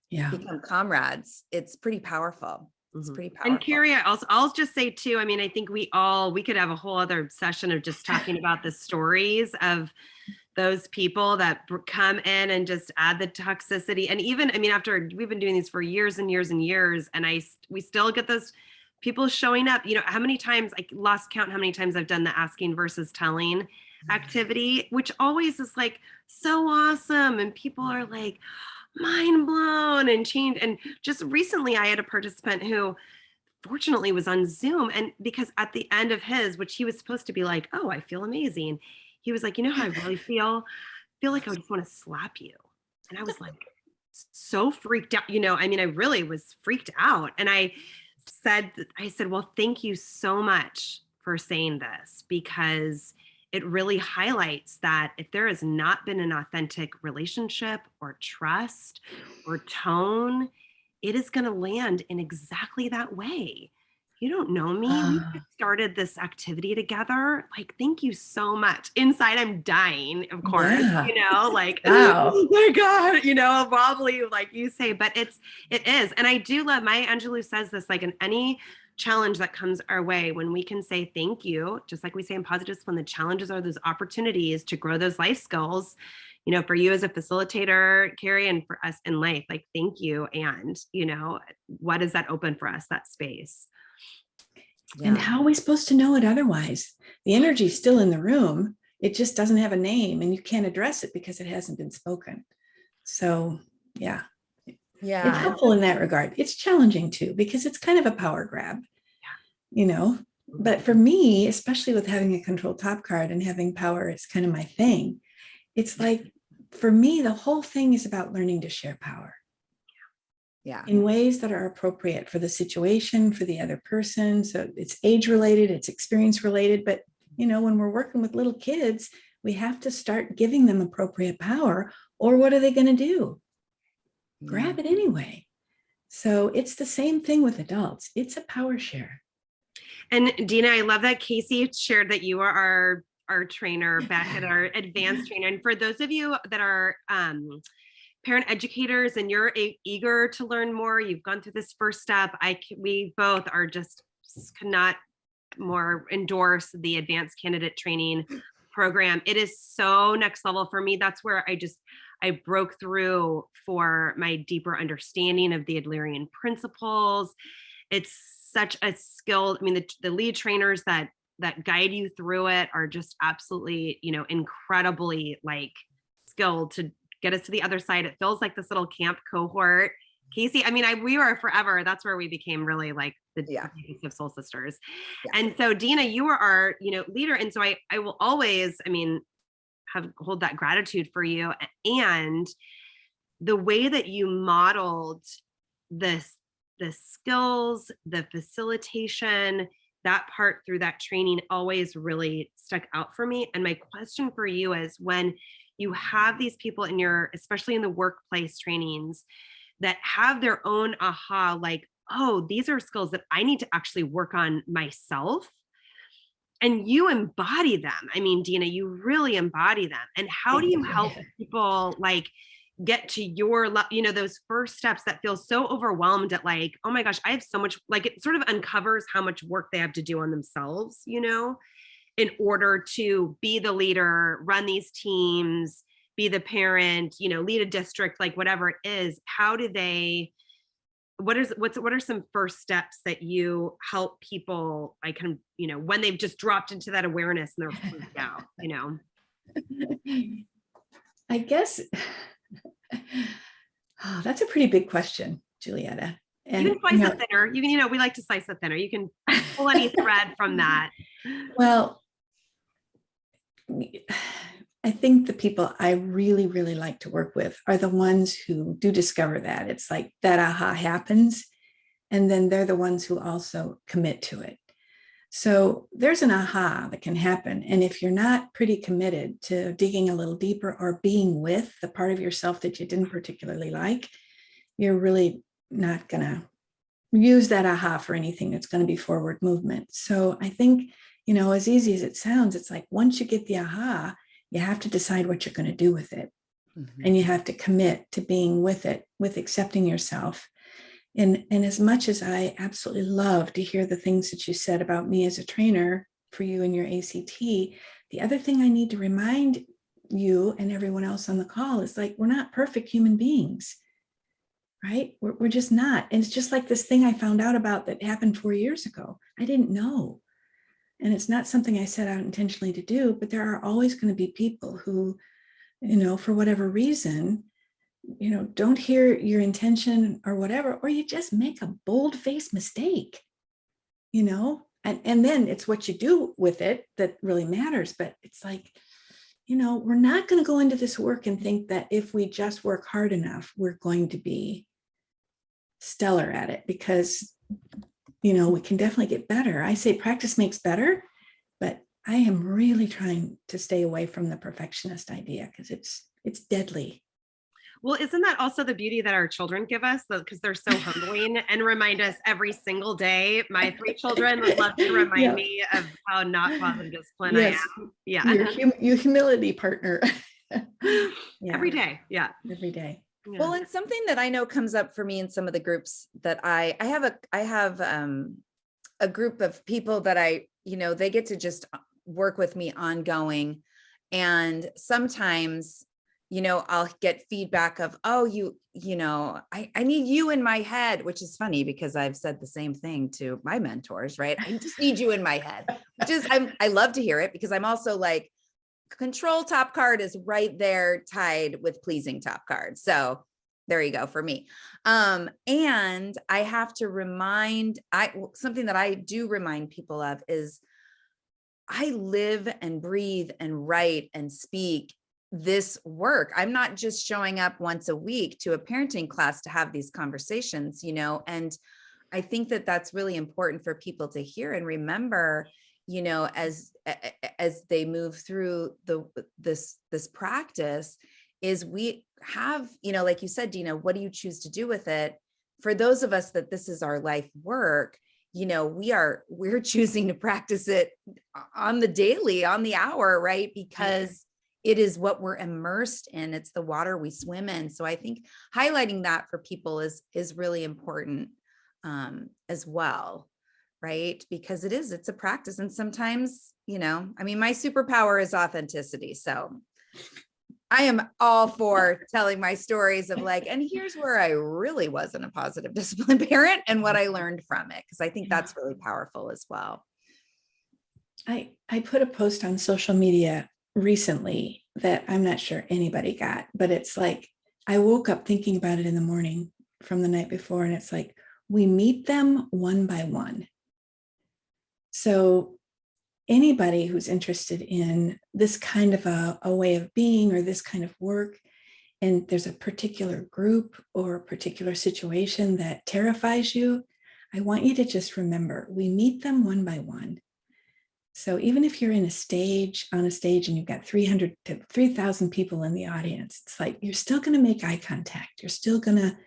become comrades, it's pretty powerful. It's pretty powerful.
And Carrie, I'll just say too, I mean, I think we could have a whole other session of just talking about the stories of those people that come in and just add the toxicity. And even, I mean, after we've been doing these for years and years and years, and we still get those people showing up. How many times, I lost count how many times I've done the asking versus telling activity, which always is like so awesome. And people are like, mind blown and changed. And just recently I had a participant who fortunately was on Zoom, and because at the end of his, which he was supposed to be like, oh, I feel amazing, he was like, how I really feel like I just want to slap you. And I was like so freaked out, I mean, I really was freaked out. And I said, well, thank you so much for saying this, because it really highlights that if there has not been an authentic relationship or trust or tone, it is going to land in exactly that way. You don't know me. We just started this activity together. Like, thank you so much. Inside, I'm dying, of course, like,
wow.
Oh my God, wobbly, like you say, but it is. And I do love, Maya Angelou says this, like in any challenge that comes our way, when we can say thank you, just like we say in positive discipline, the challenges are those opportunities to grow those life skills, for you as a facilitator, Carrie, and for us in life, like, thank you. And, what does that open for us, that space?
Yeah. And how are we supposed to know it otherwise? The energy is still in the room. It just doesn't have a name, and you can't address it because it hasn't been spoken. So, yeah. It's helpful in that regard. It's challenging too, because it's kind of a power grab, but for me, especially with having a control top card and having power is kind of my thing. It's like, for me, the whole thing is about learning to share power. In ways that are appropriate for the situation, for the other person. So it's age related, it's experience related, but when we're working with little kids, we have to start giving them appropriate power, or what are they going to do? Grab it anyway. So it's the same thing with adults. It's a power share. And
Dina, I love that Casey shared that you are our trainer back at our advanced trainer. And for those of you that are parent educators and you're eager to learn more, you've gone through this first step, we both are just cannot more endorse the advanced candidate training program. It is so next level for me. That's where I broke through for my deeper understanding of the Adlerian principles. It's such a skill. I mean, the lead trainers that guide you through it are just absolutely, incredibly like skilled to get us to the other side. It feels like this little camp cohort. Casey, I mean, we were forever. That's where we became really like the soul sisters. And so Dina, you were our, leader. And so I will always, hold that gratitude for you. And the way that you modeled the skills, the facilitation, that part through that training always really stuck out for me. And my question for you is, when you have these people especially in the workplace trainings, that have their own aha, like, oh, these are skills that I need to actually work on myself. And you embody them. I mean, Dina, you really embody them. And how do you help people like get to your, those first steps that feel so overwhelmed at like, oh my gosh, I have so much, like it sort of uncovers how much work they have to do on themselves, in order to be the leader, run these teams, be the parent, lead a district, like whatever it is. How do they, what are some first steps that you help people like kind of, when they've just dropped into that awareness and they're freaked out,
I guess that's a pretty big question, Julietta. And
you can slice it thinner. You can, we like to slice it thinner. You can pull any thread from that.
Well, I think the people I really, really like to work with are the ones who do discover that. It's like that aha happens, and then they're the ones who also commit to it. So there's an aha that can happen. And if you're not pretty committed to digging a little deeper or being with the part of yourself that you didn't particularly like, you're really not going to use that aha for anything that's going to be forward movement. So I think, as easy as it sounds, it's like once you get the aha, you have to decide what you're going to do with it. Mm-hmm. And you have to commit to being with it, with accepting yourself. And as much as I absolutely love to hear the things that you said about me as a trainer for you and your ACT, the other thing I need to remind you and everyone else on the call is like, we're not perfect human beings, right? We're just not. And it's just like this thing I found out about that happened 4 years ago. I didn't know. And it's not something I set out intentionally to do, but there are always going to be people who, for whatever reason, don't hear your intention or whatever, or you just make a bold-faced mistake, and then it's what you do with it that really matters. But it's like, we're not going to go into this work and think that if we just work hard enough, we're going to be stellar at it, because we can definitely get better. I say practice makes better, but I am really trying to stay away from the perfectionist idea because it's deadly.
Well, isn't that also the beauty that our children give us? Because they're so humbling and remind us every single day. My 3 children would love to remind me of how not positive discipline I am. Yeah.
Your humility partner.
Every
day. Yeah.
Every day.
Yeah. Well, and something that I know comes up for me in some of the groups that I have a group of people that they get to just work with me ongoing. And sometimes, I'll get feedback of, oh, I need you in my head, which is funny because I've said the same thing to my mentors, right? I just need you in my head, which is, I love to hear it because I'm also like, control top card is right there tied with pleasing top card. So there you go for me. And I have to something that I do remind people of is I live and breathe and write and speak this work. I'm not just showing up once a week to a parenting class to have these conversations, and I think that that's really important for people to hear and remember, as they move through this practice, is we have, like you said, Dina, what do you choose to do with it? For those of us that this is our life work, we're choosing to practice it on the daily, on the hour, right? Because it is what we're immersed in. It's the water we swim in. So I think highlighting that for people is really important as well, right? Because it's a practice. And sometimes, my superpower is authenticity. So I am all for telling my stories of like, and here's where I really wasn't a positive discipline parent and what I learned from it. Because I think that's really powerful as well.
I put a post on social media recently that I'm not sure anybody got, but it's like, I woke up thinking about it in the morning from the night before. And it's like, we meet them one by one. So anybody who's interested in this kind of a way of being or this kind of work, and there's a particular group or a particular situation that terrifies you, I want you to just remember, we meet them one by one. So even if you're on a stage and you've got 300 to 3,000 people in the audience, it's like, you're still going to make eye contact. You're still going to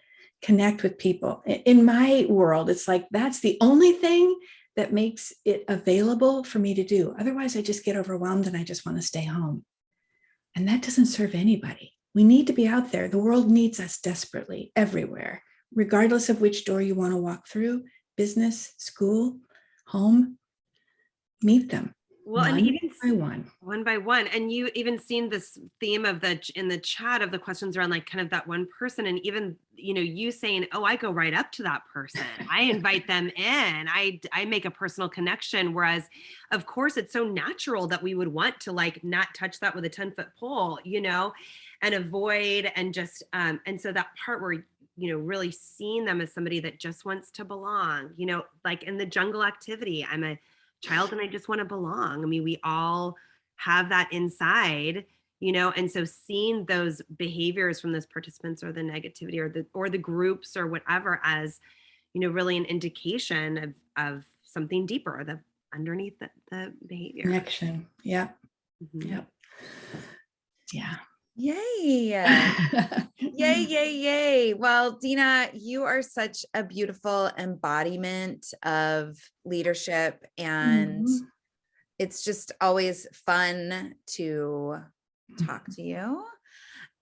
connect with people. In my world, it's like, that's the only thing that makes it available for me to do. Otherwise, I just get overwhelmed and I just want to stay home. And that doesn't serve anybody. We need to be out there. The world needs us desperately everywhere, regardless of which door you want to walk through, business, school, home, meet them.
Well, and even
one
by one. And you even seen this theme of in the chat of the questions around like kind of that one person, and even, you know, you saying, oh, I go right up to that person. I invite them in. I make a personal connection. Whereas of course it's so natural that we would want to like not touch that with a 10-foot pole, you know, and avoid and just, and so that part where, you know, really seeing them as somebody that just wants to belong, you know, like in the jungle activity, I'm a child and I just want to belong. I mean, we all have that inside, you know, and so seeing those behaviors from those participants or the negativity or the groups or whatever as, you know, really an indication of something deeper, the underneath the behavior.
Connection. Yeah.
Mm-hmm.
Yep. Yeah.
Yay. Yay, yay, yay. Well, Dina, you are such a beautiful embodiment of leadership, and it's just always fun to talk to you.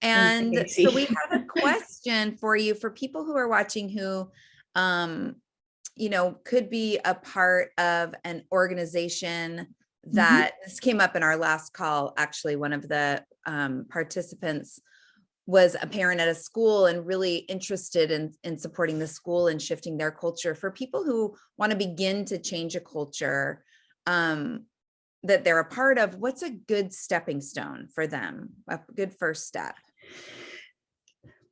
And so we have a question for you for people who are watching who, you know, could be a part of an organization that this came up in our last call. Actually, one of the participants was a parent at a school and really interested in supporting the school and shifting their culture. For people who want to begin to change a culture that they're a part of, what's a good stepping stone for them, a good first step?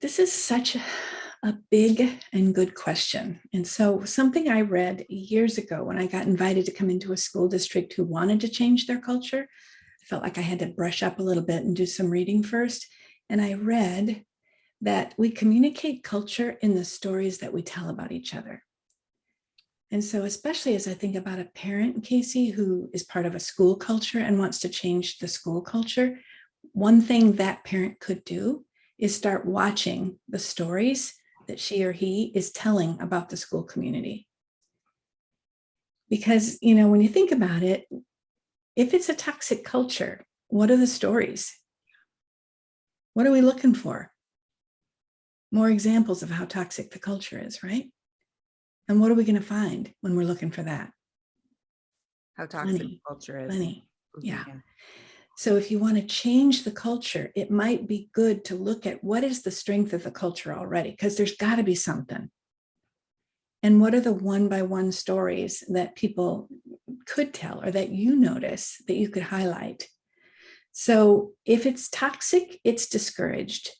This is such a big and good question. And so something I read years ago when I got invited to come into a school district who wanted to change their culture, I felt like I had to brush up a little bit and do some reading first. And I read that we communicate culture in the stories that we tell about each other. And so especially as I think about a parent, Casey, who is part of a school culture and wants to change the school culture, one thing that parent could do is start watching the stories that she or he is telling about the school community. Because, you know, when you think about it, if it's a toxic culture, what are the stories? What are we looking for? More examples of how toxic the culture is, right? And what are we going to find when we're looking for that?
How toxic the culture is.
Plenty. Yeah. So if you want to change the culture, it might be good to look at what is the strength of the culture already, because there's got to be something. And what are the one-by-one stories that people could tell or that you notice that you could highlight? So if it's toxic, it's discouraged.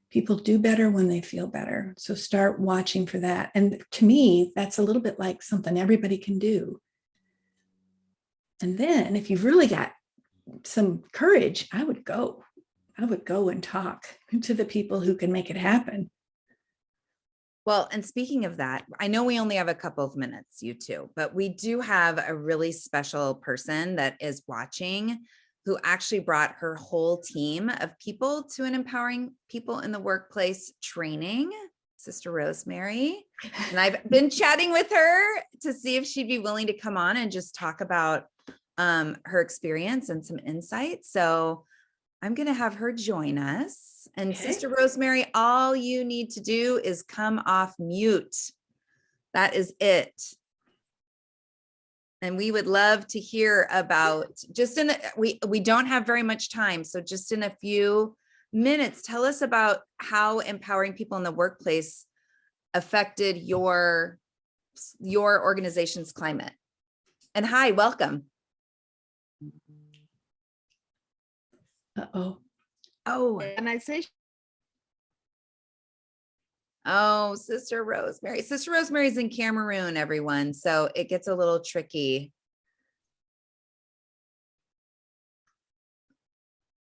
People do better when they feel better. So start watching for that. And to me, that's a little bit like something everybody can do. And then if you've really got some courage, I would go and talk to the people who can make it happen.
Well, and speaking of that, I know we only have a couple of minutes, you two, but we do have a really special person that is watching who actually brought her whole team of people to an Empowering People in the Workplace training, Sister Rosemary. And I've been chatting with her to see if she'd be willing to come on and just talk about her experience and some insights. So I'm going to have her join us. And okay. Sister Rosemary, all you need to do is come off mute. That is it. And we would love to hear about we don't have very much time. So just in a few minutes, tell us about how empowering people in the workplace affected your organization's climate. And hi, welcome.
Uh-oh.
Oh, organization. Oh, Sister Rosemary. Sister Rosemary's in Cameroon, everyone. So it gets a little tricky.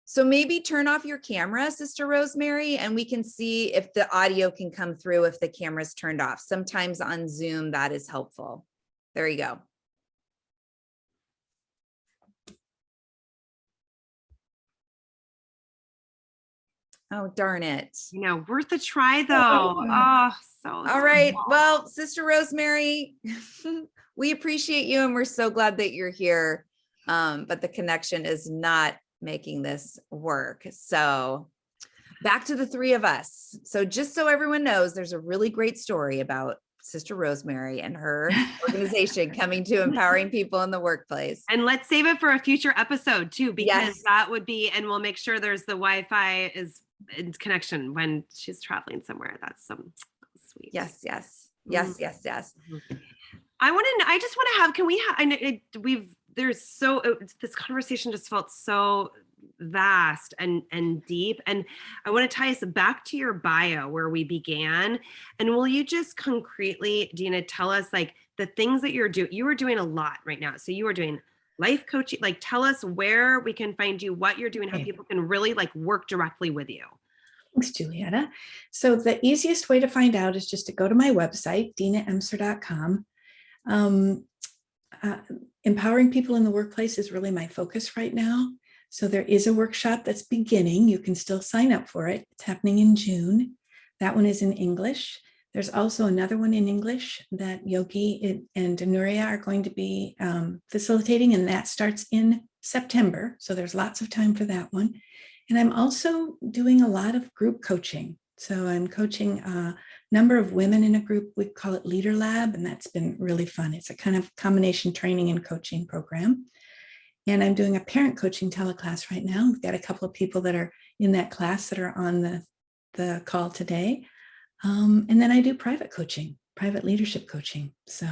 So maybe turn off your camera, Sister Rosemary, and we can see if the audio can come through if the camera's turned off. Sometimes on Zoom, that is helpful. There you go. Oh, darn it.
You know, worth a try though. Oh, so
All right.
small.
Well, Sister Rosemary, we appreciate you and we're so glad that you're here. But the connection is not making this work. So back to the three of us. So just so everyone knows, there's a really great story about Sister Rosemary and her organization coming to empowering people in the workplace.
And let's save it for a future episode too, because
Yes.
that would be, and we'll make sure there's the Wi-Fi is in connection when she's traveling somewhere. That's some sweet.
Yes, yes, yes, yes, yes.
I just want to have, can we have, I know this conversation just felt so vast and deep. And I want to tie us back to your bio where we began. And will you just concretely, Dina, tell us like the things that you're doing? You are doing a lot right now. So you are doing life coaching, like tell us where we can find you, what you're doing, how people can really like work directly with you.
Thanks, Julietta. So the easiest way to find out is just to go to my website, dinaemser.com. Empowering people in the workplace is really my focus right now. So there is a workshop that's beginning. You can still sign up for it. It's happening in June. That one is in English. There's also another one in English that Yogi and Nuria are going to be facilitating, and that starts in September. So there's lots of time for that one. And I'm also doing a lot of group coaching. So I'm coaching a number of women in a group. We call it Leader Lab, and that's been really fun. It's a kind of combination training and coaching program. And I'm doing a parent coaching teleclass right now. We've got a couple of people that are in that class that are on the call today. And then I do private coaching, private leadership coaching. So,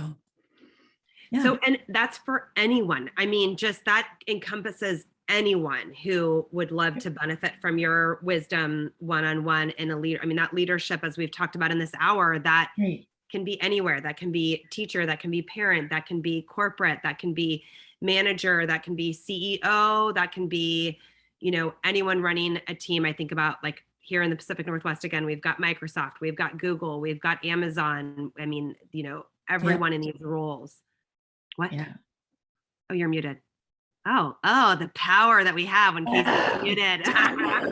yeah.
So, and that's for anyone. I mean, just that encompasses anyone who would love to benefit from your wisdom one-on-one in a leader. I mean, that leadership, as we've talked about in this hour, that can be anywhere. That can be teacher, that can be parent, that can be corporate, that can be manager, that can be CEO, that can be, you know, anyone running a team. I think about like here in the Pacific Northwest, again, we've got Microsoft, we've got Google, we've got Amazon. I mean, you know, everyone in these roles. What?
Yeah.
Oh, you're muted. Oh, the power that we have when Casey's muted.
I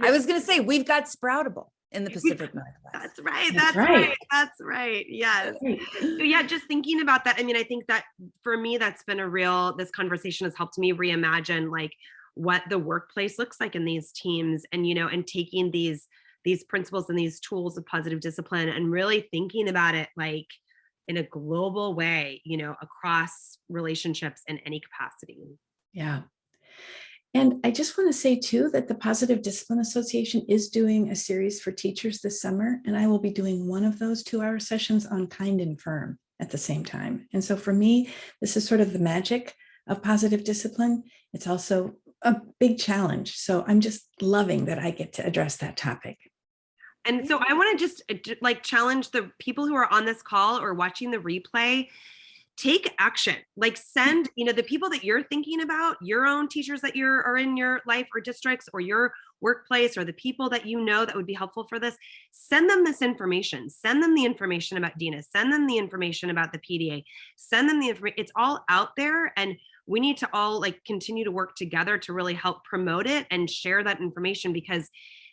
was going to say, we've got Sproutable in the Pacific Northwest.
That's right. That's right. Yes. So yeah, just thinking about that. I mean, I think that for me, that's been this conversation has helped me reimagine like what the workplace looks like in these teams, and, you know, and taking these principles and these tools of positive discipline and really thinking about it like in a global way, you know, across relationships in any capacity.
Yeah. And I just want to say too, that the Positive Discipline Association is doing a series for teachers this summer, and I will be doing one of those 2-hour sessions on kind and firm at the same time. And so for me, this is sort of the magic of positive discipline. It's also a big challenge. So I'm just loving that I get to address that topic.
And so I want to just like challenge the people who are on this call or watching the replay, take action, like send, you know, the people that you're thinking about, your own teachers that are in your life or districts or your workplace, or the people that you know that would be helpful for this, send them this information, send them the information about Dina, send them the information about the PDA, send them the information. It's all out there, and we need to all like continue to work together to really help promote it and share that information, because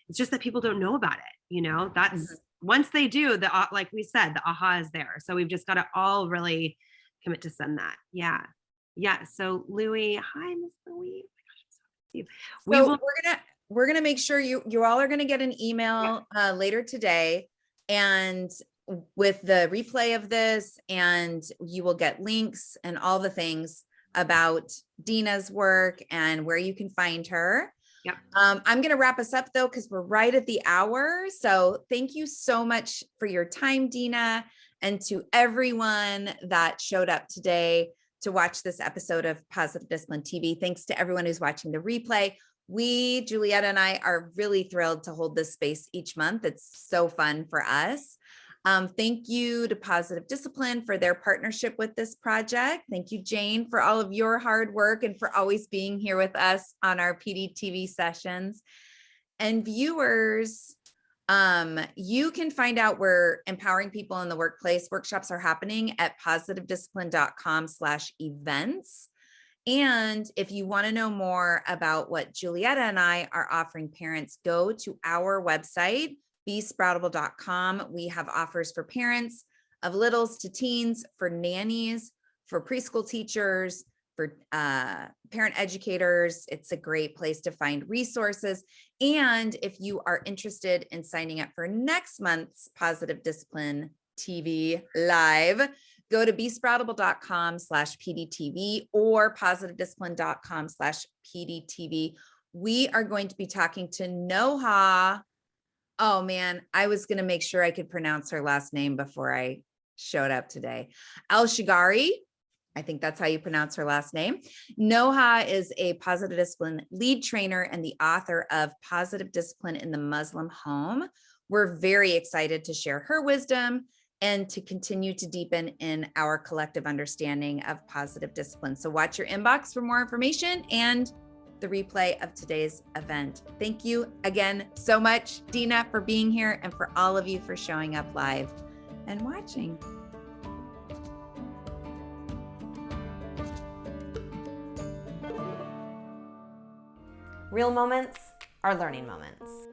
it's just that people don't know about it. You know, that's once they do, like we said, the aha is there. So we've just got to all really commit to send that. Yeah. So Louie, hi, Miss Louie. Oh my gosh,
we're gonna make sure you all are gonna get an email later today, and with the replay of this, and you will get links and all the things about Dina's work and where you can find her.
Yep.
I'm going to wrap us up though, because we're right at the hour. So thank you so much for your time, Dina, and to everyone that showed up today to watch this episode of Positive Discipline TV. Thanks to everyone who's watching the replay. We, Julietta and I, are really thrilled to hold this space each month. It's so fun for us. Thank you to Positive Discipline for their partnership with this project. Thank you, Jane, for all of your hard work and for always being here with us on our PDTV sessions. And viewers, you can find out where empowering people in the workplace workshops are happening at positivediscipline.com/events. And if you want to know more about what Julietta and I are offering parents, go to our website, besproutable.com. We have offers for parents of littles to teens, for nannies, for preschool teachers, for parent educators. It's a great place to find resources. And if you are interested in signing up for next month's Positive Discipline TV Live, go to besproutable.com/PDTV or positivediscipline.com/PDTV. We are going to be talking to Noha. Oh man, I was going to make sure I could pronounce her last name before I showed up today. Al-Shigari. I think that's how you pronounce her last name. Noha is a positive discipline lead trainer and the author of Positive Discipline in the Muslim Home. We're very excited to share her wisdom and to continue to deepen in our collective understanding of positive discipline. So watch your inbox for more information and the replay of today's event. Thank you again so much, Dina, for being here, and for all of you for showing up live and watching.
Real moments are learning moments.